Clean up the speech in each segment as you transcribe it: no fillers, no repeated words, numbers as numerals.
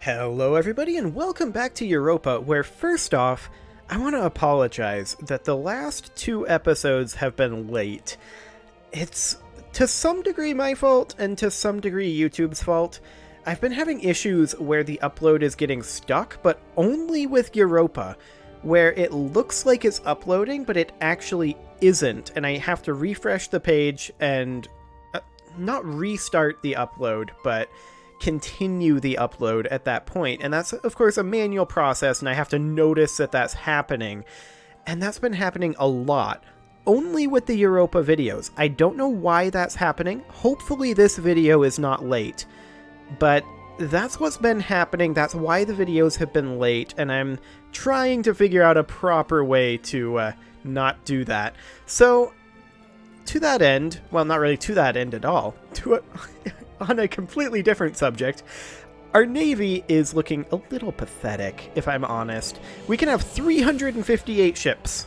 Hello everybody and welcome back to Europa, where first off, I want to apologize that the last two episodes have been late. It's to some degree my fault and to some degree YouTube's fault. I've been having issues where the upload is getting stuck, but only with Europa, where it looks like it's uploading, but it actually isn't, and I have to refresh the page and not restart the upload, but continue the upload at that point. And that's, of course, a manual process, and I have to notice that that's happening. And that's been happening a lot, only with the Europa videos. I don't know why that's happening. Hopefully this video is not late, but that's what's been happening. That's why the videos have been late, and I'm trying to figure out a proper way to not do that. So, to that end, well, not really to that end at all, on a completely different subject, our Navy is looking a little pathetic, if I'm honest. We can have 358 ships.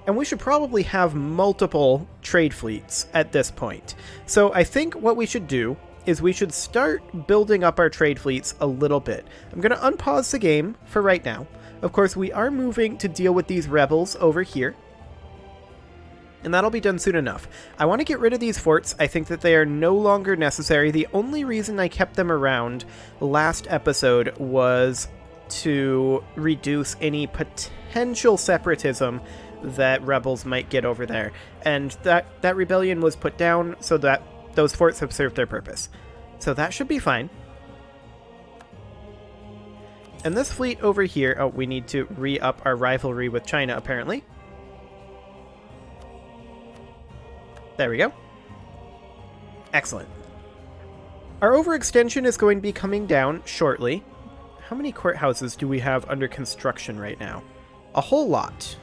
And we should probably have multiple trade fleets at this point. So I think what we should do is we should start building up our trade fleets a little bit. I'm going to unpause the game for right now. Of course, we are moving to deal with these rebels over here, and that'll be done soon enough. I want to get rid of these forts. I think that they are no longer necessary. The only reason I kept them around last episode was to reduce any potential separatism that rebels might get over there. And that rebellion was put down so that those forts have served their purpose. So that should be fine. And this fleet over here, oh, we need to re-up our rivalry with China, apparently. There we go. Excellent. Our overextension is going to be coming down shortly. How many courthouses do we have under construction right now? A whole lot.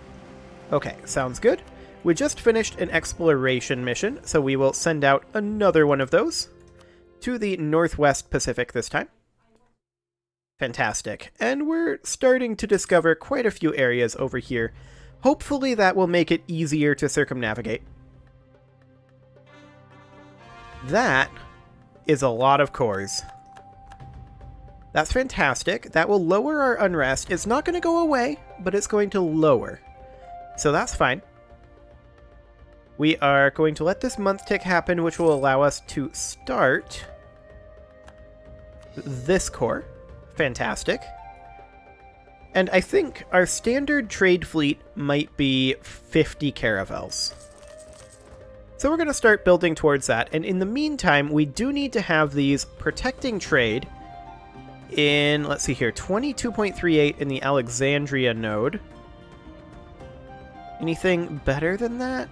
Okay, sounds good. We just finished an exploration mission, so we will send out another one of those to the Northwest Pacific this time. Fantastic. And we're starting to discover quite a few areas over here. Hopefully that will make it easier to circumnavigate. That is a lot of cores. That's fantastic. That will lower our unrest. It's not going to go away, but it's going to lower. So that's fine. We are going to let this month tick happen, which will allow us to start this core. Fantastic. And I think our standard trade fleet might be 50 caravels. So we're going to start building towards that, and in the meantime, we do need to have these protecting trade in, let's see here, 22.38 in the Alexandria node. Anything better than that?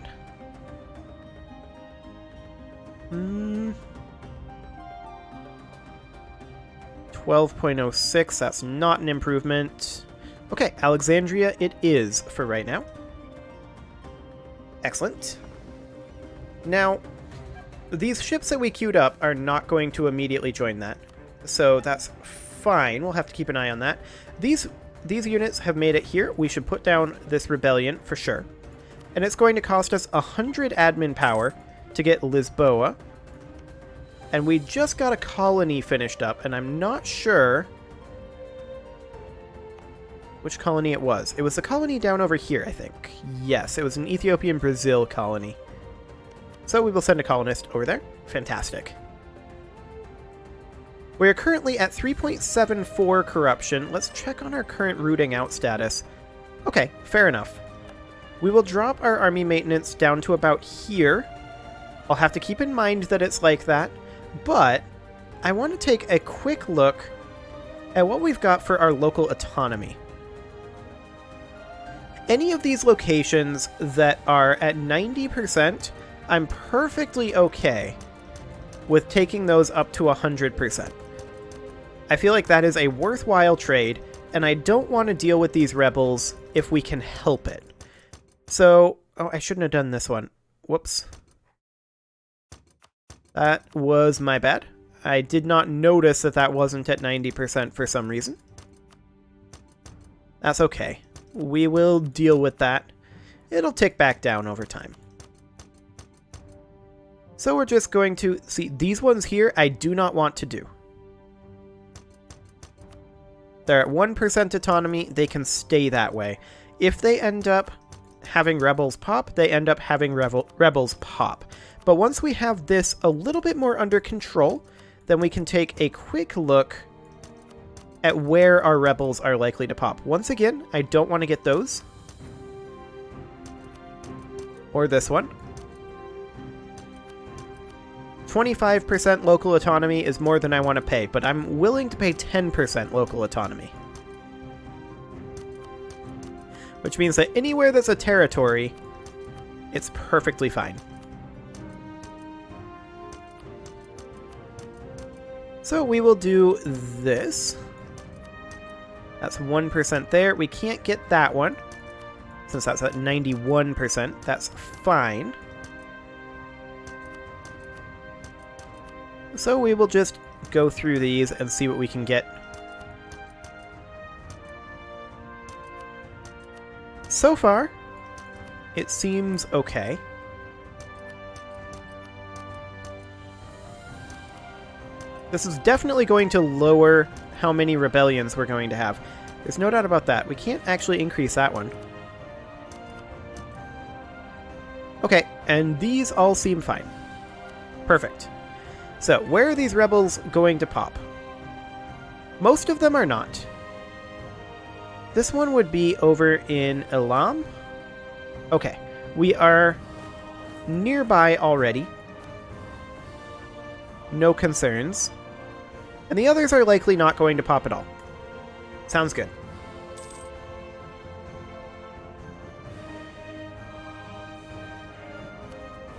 12.06, that's not an improvement. Okay, Alexandria it is for right now. Excellent. Now, these ships that we queued up are not going to immediately join that, so that's fine. We'll have to keep an eye on that. These units have made it here. We should put down this rebellion for sure. And it's going to cost us 100 admin power to get Lisboa. And we just got a colony finished up, and I'm not sure which colony it was. It was the colony down over here, I think. Yes, it was an Ethiopian Brazil colony. So we will send a colonist over there. Fantastic. We are currently at 3.74 corruption. Let's check on our current rooting out status. Okay, fair enough. We will drop our army maintenance down to about here. I'll have to keep in mind that it's like that, but I want to take a quick look at what we've got for our local autonomy. Any of these locations that are at 90%, I'm perfectly okay with taking those up to 100%. I feel like that is a worthwhile trade, and I don't want to deal with these rebels if we can help it. So, oh, I shouldn't have done this one. Whoops. That was my bad. I did not notice that that wasn't at 90% for some reason. That's okay. We will deal with that. It'll tick back down over time. So we're just going to see these ones here I do not want to do. They're at 1% autonomy, they can stay that way. If they end up having rebels pop, they end up having rebels pop. But once we have this a little bit more under control, then we can take a quick look at where our rebels are likely to pop. Once again, I don't want to get those. Or this one. 25% local autonomy is more than I want to pay, but I'm willing to pay 10% local autonomy. Which means that anywhere that's a territory, it's perfectly fine. So we will do this. That's 1% there. We can't get that one, since that's at 91%. That's fine. So we will just go through these and see what we can get. So far, it seems okay. This is definitely going to lower how many rebellions we're going to have. There's no doubt about that. We can't actually increase that one. Okay, and these all seem fine. Perfect. So, where are these rebels going to pop? Most of them are not. This one would be over in Elam. Okay, we are nearby already. No concerns. And the others are likely not going to pop at all. Sounds good.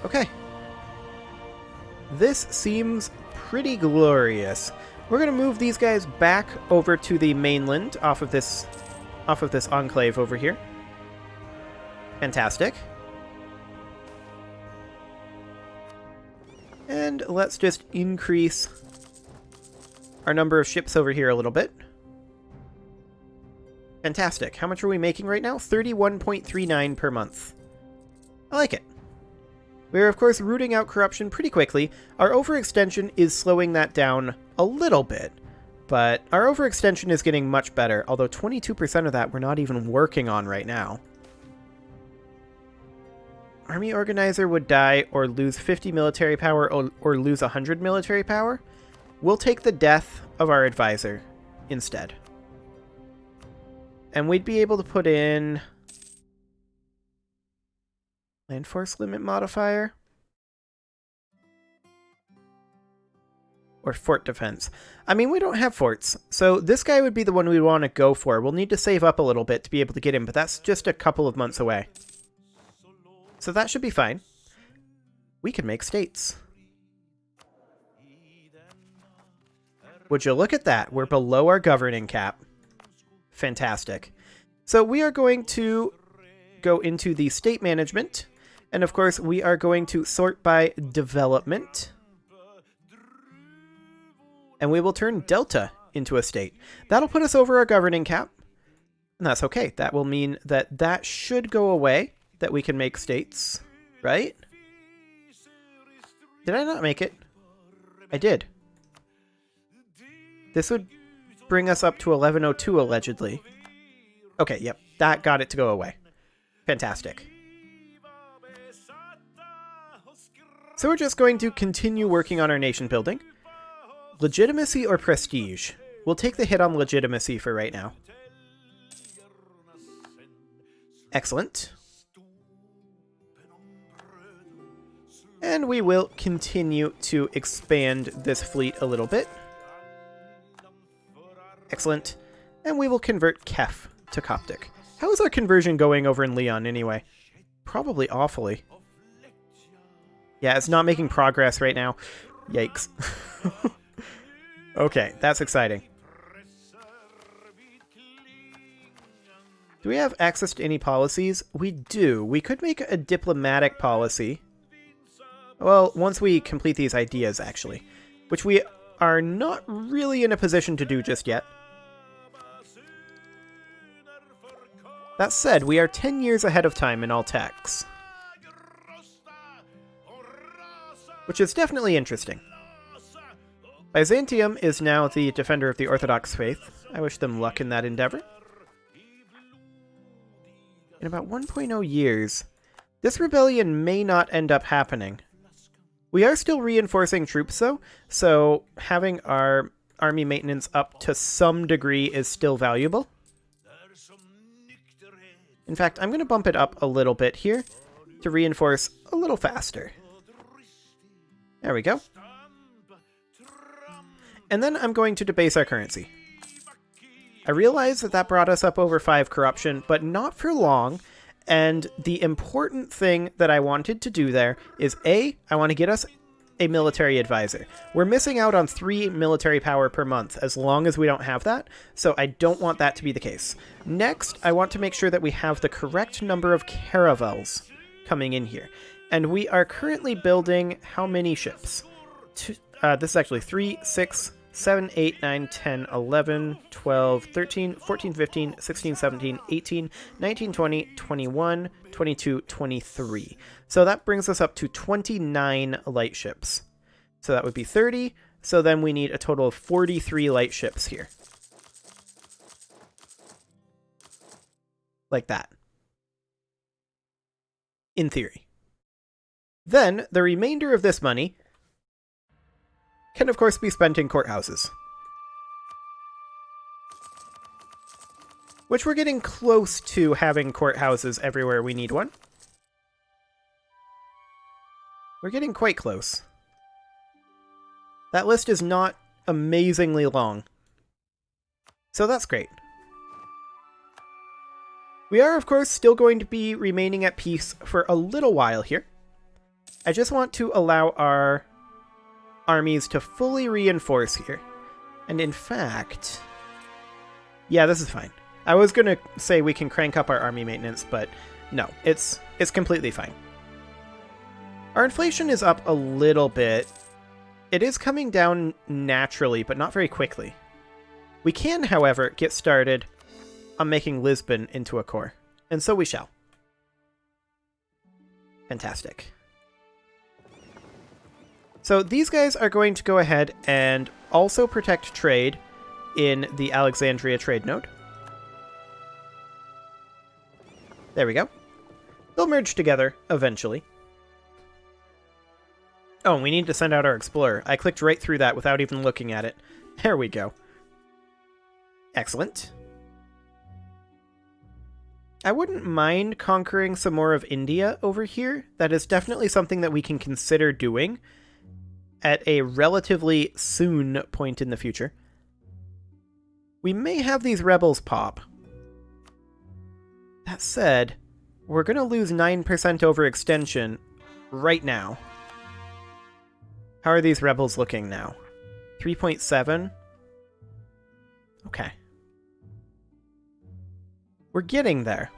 Okay. This seems pretty glorious. We're going to move these guys back over to the mainland off of this enclave over here. Fantastic. And let's just increase our number of ships over here a little bit. Fantastic. How much are we making right now? 31.39 per month. I like it. We're, of course, rooting out corruption pretty quickly. Our overextension is slowing that down a little bit, but our overextension is getting much better, although 22% of that we're not even working on right now. Army Organizer would die or lose 50 military power or lose 100 military power. We'll take the death of our advisor instead. And we'd be able to put in land force limit modifier or fort defense. I mean, we don't have forts, so this guy would be the one we want to go for. We'll need to save up a little bit to be able to get him, but that's just a couple of months away. So that should be fine. We can make states. Would you look at that? We're below our governing cap. Fantastic. So we are going to go into the state management. And of course, we are going to sort by development. And we will turn Delta into a state. That'll put us over our governing cap. And that's okay. That will mean that that should go away, that we can make states, right? Did I not make it? I did. This would bring us up to 1102, allegedly. Okay, yep. That got it to go away. Fantastic. So we're just going to continue working on our nation building. Legitimacy or prestige? We'll take the hit on legitimacy for right now. Excellent. And we will continue to expand this fleet a little bit. Excellent. And we will convert Kef to Coptic. How is our conversion going over in Leon anyway? Probably awfully. Yeah, it's not making progress right now. Yikes. Okay, that's exciting. Do we have access to any policies? We do. We could make a diplomatic policy. Well, once we complete these ideas, actually. Which we are not really in a position to do just yet. That said, we are 10 years ahead of time in all techs. Which is definitely interesting. Byzantium is now the defender of the Orthodox faith. I wish them luck in that endeavor. In about 1.0 years, this rebellion may not end up happening. We are still reinforcing troops, though, so having our army maintenance up to some degree is still valuable. In fact, I'm going to bump it up a little bit here to reinforce a little faster. There we go. And then I'm going to debase our currency. I realize that that brought us up over 5 corruption, but not for long. And the important thing that I wanted to do there is I want to get us a military advisor. We're missing out on 3 military power per month as long as we don't have that, so I don't want that to be the case. Next, I want to make sure that we have the correct number of caravels coming in here. And we are currently building how many ships? This is actually 3, 6, 7, 8, 9, 10, 11, 12, 13, 14, 15, 16, 17, 18, 19, 20, 21, 22, 23. So that brings us up to 29 light ships. So that would be 30. So then we need a total of 43 light ships here. Like that. In theory. Then, the remainder of this money can of course be spent in courthouses. Which we're getting close to having courthouses everywhere we need one. We're getting quite close. That list is not amazingly long. So that's great. We are, of course, still going to be remaining at peace for a little while here. I just want to allow our armies to fully reinforce here. And in fact... yeah, this is fine. I was going to say we can crank up our army maintenance, but no, it's completely fine. Our inflation is up a little bit. It is coming down naturally, but not very quickly. We can, however, get started on making Lisbon into a core, and so we shall. Fantastic. So these guys are going to go ahead and also protect trade in the Alexandria trade node. There we go. They'll merge together eventually. Oh, we need to send out our explorer. I clicked right through that without even looking at it. There we go. Excellent. I wouldn't mind conquering some more of India over here. That is definitely something that we can consider doing at a relatively soon point in the future. We may have these rebels pop. That said, we're going to lose 9% overextension right now. How are these rebels looking now? 3.7? Okay. We're getting there.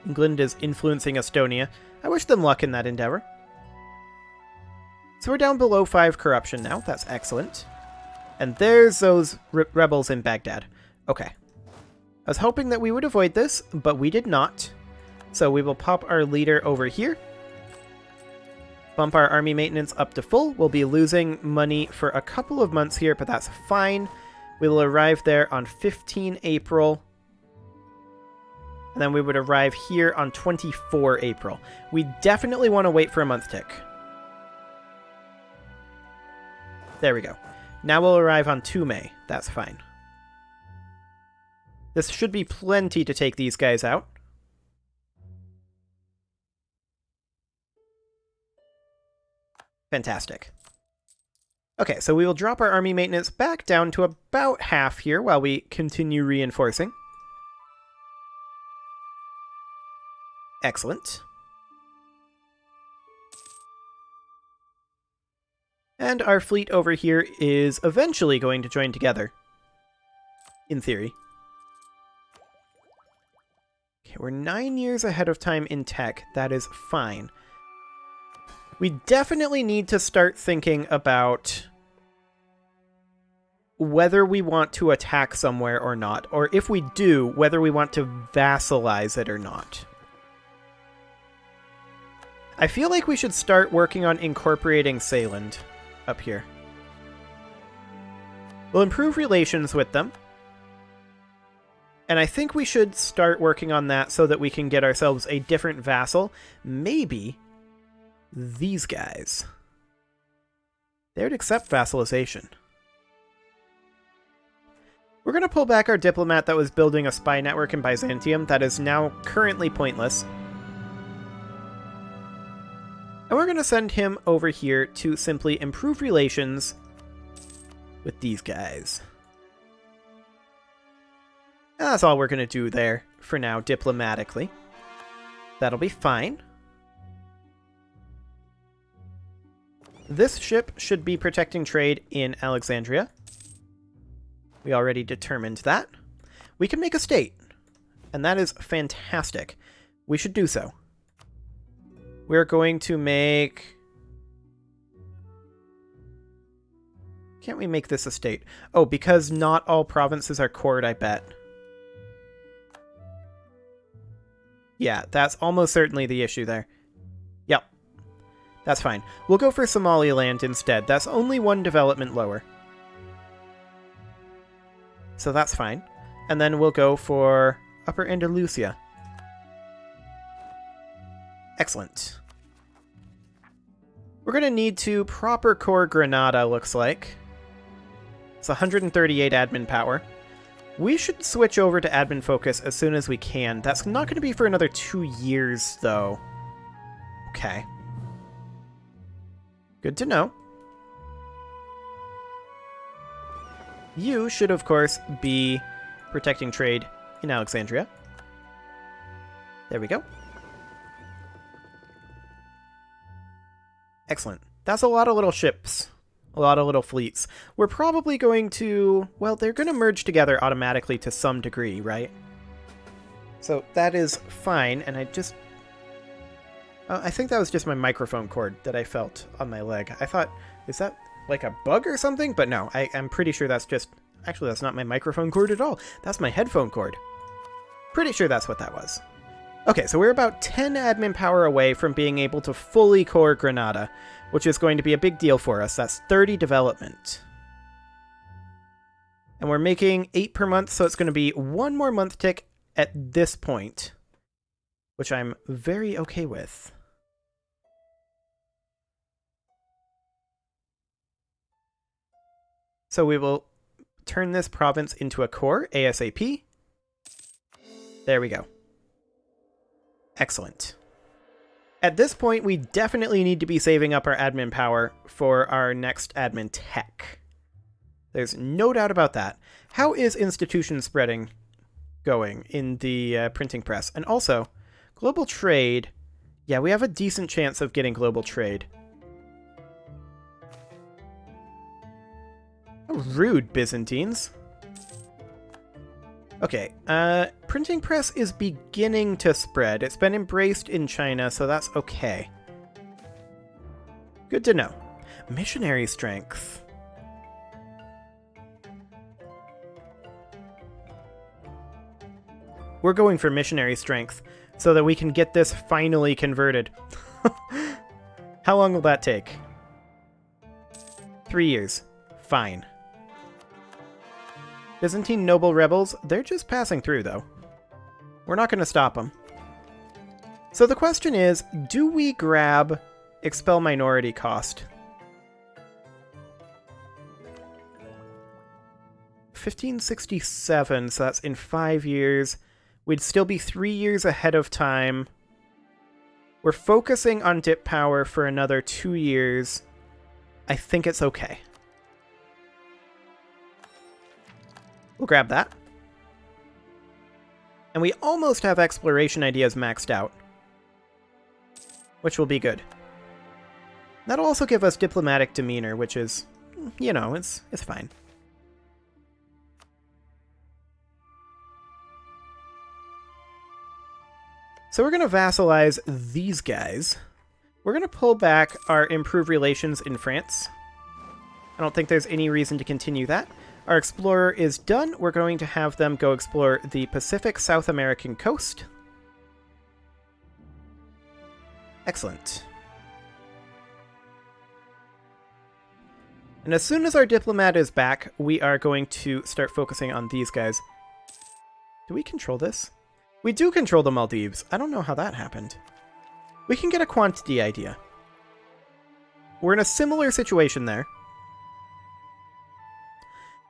England is influencing Estonia. I wish them luck in that endeavor. So we're down below 5 corruption now. That's excellent. And there's those rebels in Baghdad. Okay. I was hoping that we would avoid this, but we did not. So we will pop our leader over here. Bump our army maintenance up to full. We'll be losing money for a couple of months here, but that's fine. We will arrive there on 15 April. And then we would arrive here on 24 April. We definitely want to wait for a month tick. There we go. Now we'll arrive on 2 May. That's fine. This should be plenty to take these guys out. Fantastic. Okay, so we will drop our army maintenance back down to about half here while we continue reinforcing. Excellent. And our fleet over here is eventually going to join together. In theory. Okay, we're 9 years ahead of time in tech. That is fine. We definitely need to start thinking about whether we want to attack somewhere or not, or if we do, whether we want to vassalize it or not. I feel like we should start working on incorporating Seyland up here. We'll improve relations with them. And I think we should start working on that so that we can get ourselves a different vassal. Maybe these guys. They would accept vassalization. We're going to pull back our diplomat that was building a spy network in Byzantium that is now currently pointless. And we're going to send him over here to simply improve relations with these guys. And that's all we're going to do there for now, diplomatically. That'll be fine. This ship should be protecting trade in Alexandria. We already determined that. We can make a state, and that is fantastic. We should do so. We're going to make... Can't we make this a state? Oh, because not all provinces are cored, I bet. Yeah, that's almost certainly the issue there. Yep. That's fine. We'll go for Somaliland instead. That's only one development lower. So that's fine. And then we'll go for Upper Andalusia. Excellent. We're going to need to proper core Granada, looks like. It's 138 admin power. We should switch over to admin focus as soon as we can. That's not going to be for another 2 years, though. Okay. Good to know. You should, of course, be protecting trade in Alexandria. There we go. Excellent. That's a lot of little ships. A lot of little fleets. We're probably going to... Well, they're going to merge together automatically to some degree, right? So that is fine, and I just... I think that was just my microphone cord that I felt on my leg. I thought, is that like a bug or something? But no, I'm pretty sure that's just... Actually, that's not my microphone cord at all. That's my headphone cord. Pretty sure that's what that was. Okay, so we're about 10 admin power away from being able to fully core Granada, which is going to be a big deal for us. That's 30 development. And we're making 8 per month, so it's going to be 1 more month tick at this point, which I'm very okay with. So we will turn this province into a core ASAP. There we go. Excellent. At this point, we definitely need to be saving up our admin power for our next admin tech. There's no doubt about that. How is institution spreading going in the printing press? And also, global trade. Yeah, we have a decent chance of getting global trade. Oh, rude, Byzantines. Okay, printing press is beginning to spread. It's been embraced in China, so that's okay. Good to know. Missionary strength. We're going for missionary strength so that we can get this finally converted. How long will that take? 3 years. Fine. Byzantine noble rebels, they're just passing through, though. We're not going to stop them. So the question is, do we grab expel minority cost? 1567, so that's in 5 years. We'd still be 3 years ahead of time. We're focusing on dip power for another 2 years. I think it's okay. We'll grab that. And we almost have exploration ideas maxed out, which will be good. That'll also give us diplomatic demeanor, which is, you know, it's fine. So we're going to vassalize these guys. We're going to pull back our improved relations in France. I don't think there's any reason to continue that. Our explorer is done. We're going to have them go explore the Pacific South American coast. Excellent. And as soon as our diplomat is back, we are going to start focusing on these guys. Do we control this? We do control the Maldives. I don't know how that happened. We can get a quantity idea. We're in a similar situation there.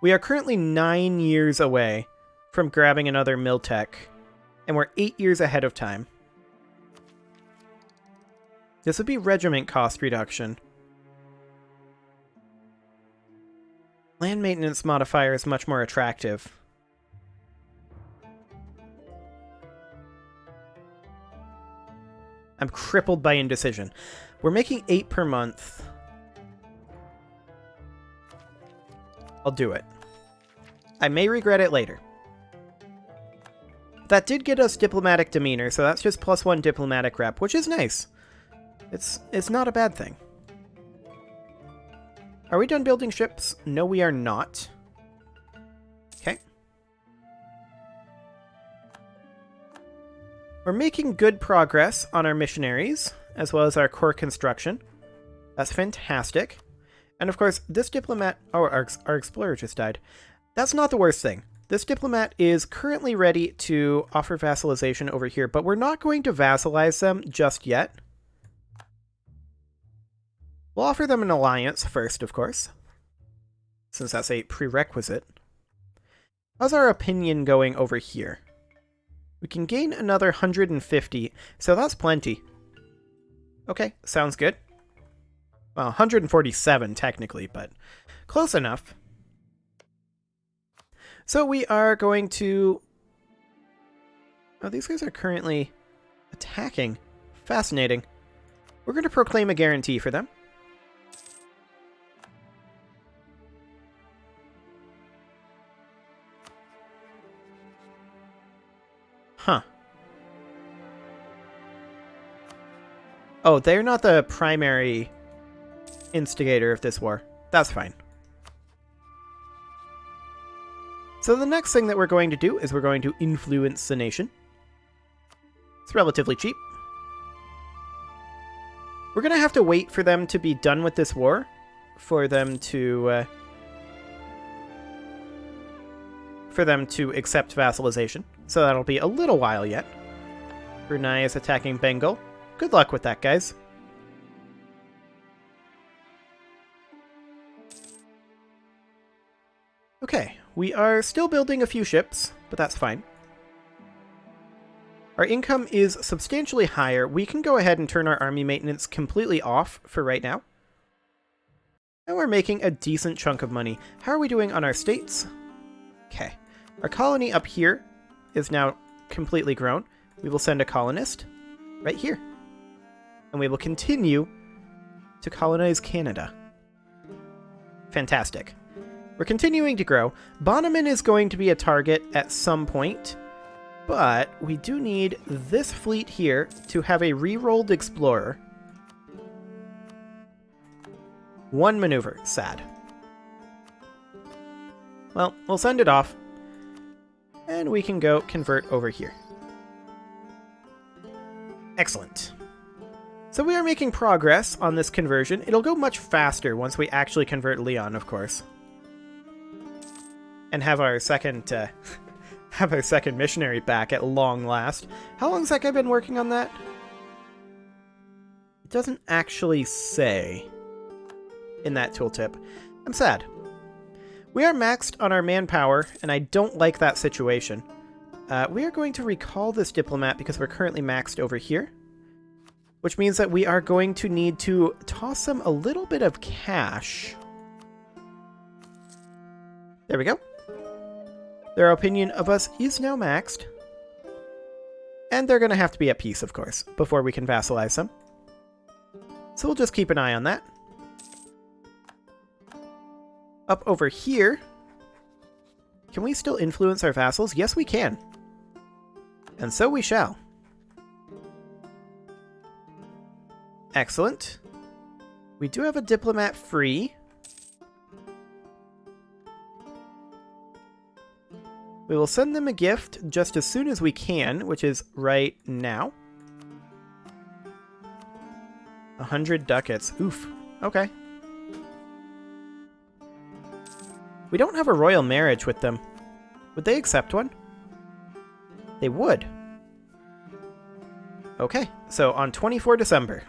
We are currently 9 years away from grabbing another Miltech, and we're 8 years ahead of time. This would be regiment cost reduction. Land maintenance modifier is much more attractive. I'm crippled by indecision. We're making 8 per month. I'll do it. I may regret it later. That did get us diplomatic demeanor, so that's just +1 diplomatic rep, which is nice. It's not a bad thing. Are we done building ships? No, we are not. Okay. We're making good progress on our missionaries, as well as our core construction. That's fantastic. And of course, this diplomat... Oh, our explorer just died. That's not the worst thing. This diplomat is currently ready to offer vassalization over here, but we're not going to vassalize them just yet. We'll offer them an alliance first, of course, since that's a prerequisite. How's our opinion going over here? We can gain another 150, so that's plenty. Okay, sounds good. Well, 147 technically, but close enough. So we are going to... Oh, these guys are currently attacking. Fascinating. We're going to proclaim a guarantee for them. Huh. Oh, they're not the primary instigator of this war. That's fine. So the next thing that we're going to do is we're going to influence the nation. It's relatively cheap. We're going to have to wait for them to be done with this war for them to accept vassalization. So that'll be a little while yet. Brunei is attacking Bengal. Good luck with that, guys. Okay, we are still building a few ships, but that's fine. Our income is substantially higher. We can go ahead and turn our army maintenance completely off for right now. And we're making a decent chunk of money. How are we doing on our states? Okay. Our colony up here is now completely grown. We will send a colonist right here. And we will continue to colonize Canada. Fantastic. We're continuing to grow. Bonneman is going to be a target at some point, but we do need this fleet here to have a re-rolled explorer. 1 maneuver. Sad. Well, we'll send it off, and we can go convert over here. Excellent. So we are making progress on this conversion. It'll go much faster once we actually convert Leon, of course. And have our second missionary back at long last. How long has that guy been working on that? It doesn't actually say in that tooltip. I'm sad. We are maxed on our manpower, and I don't like that situation. We are going to recall this diplomat because we're currently maxed over here, which means that we are going to need to toss them a little bit of cash. There we go. Their opinion of us is now maxed. And they're going to have to be at peace, of course, before we can vassalize them. So we'll just keep an eye on that. Up over here, can we still influence our vassals? Yes, we can. And so we shall. Excellent. We do have a diplomat free. We will send them a gift just as soon as we can, which is right now. 100 ducats. Oof. Okay. We don't have a royal marriage with them. Would they accept one? They would. Okay, so on 24 December.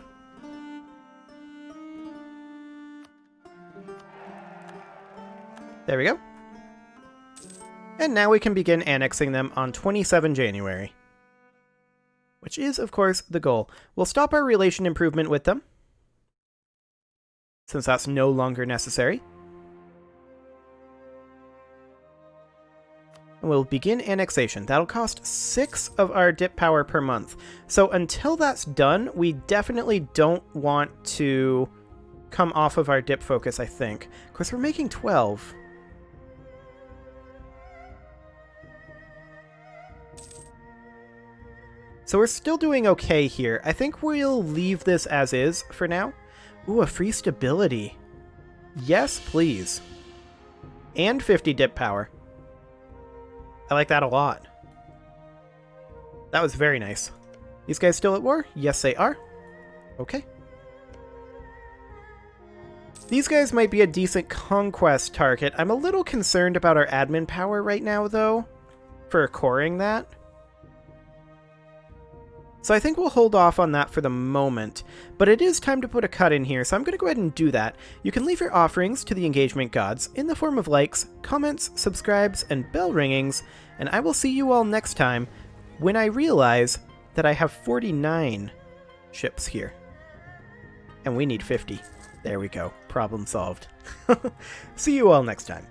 There we go. And now we can begin annexing them on 27 January. Which is, of course, the goal. We'll stop our relation improvement with them, since that's no longer necessary. And we'll begin annexation. That'll cost 6 of our dip power per month. So until that's done, we definitely don't want to come off of our dip focus, I think. Of course, we're making 12. So we're still doing okay here. I think we'll leave this as is for now. Ooh, a free stability. Yes, please. And 50 dip power. I like that a lot. That was very nice. These guys still at war? Yes, they are. Okay. These guys might be a decent conquest target. I'm a little concerned about our admin power right now, though, for coring that. So I think we'll hold off on that for the moment, but it is time to put a cut in here, so I'm going to go ahead and do that. You can leave your offerings to the engagement gods in the form of likes, comments, subscribes, and bell ringings, and I will see you all next time when I realize that I have 49 ships here. And we need 50. There we go. Problem solved. See you all next time.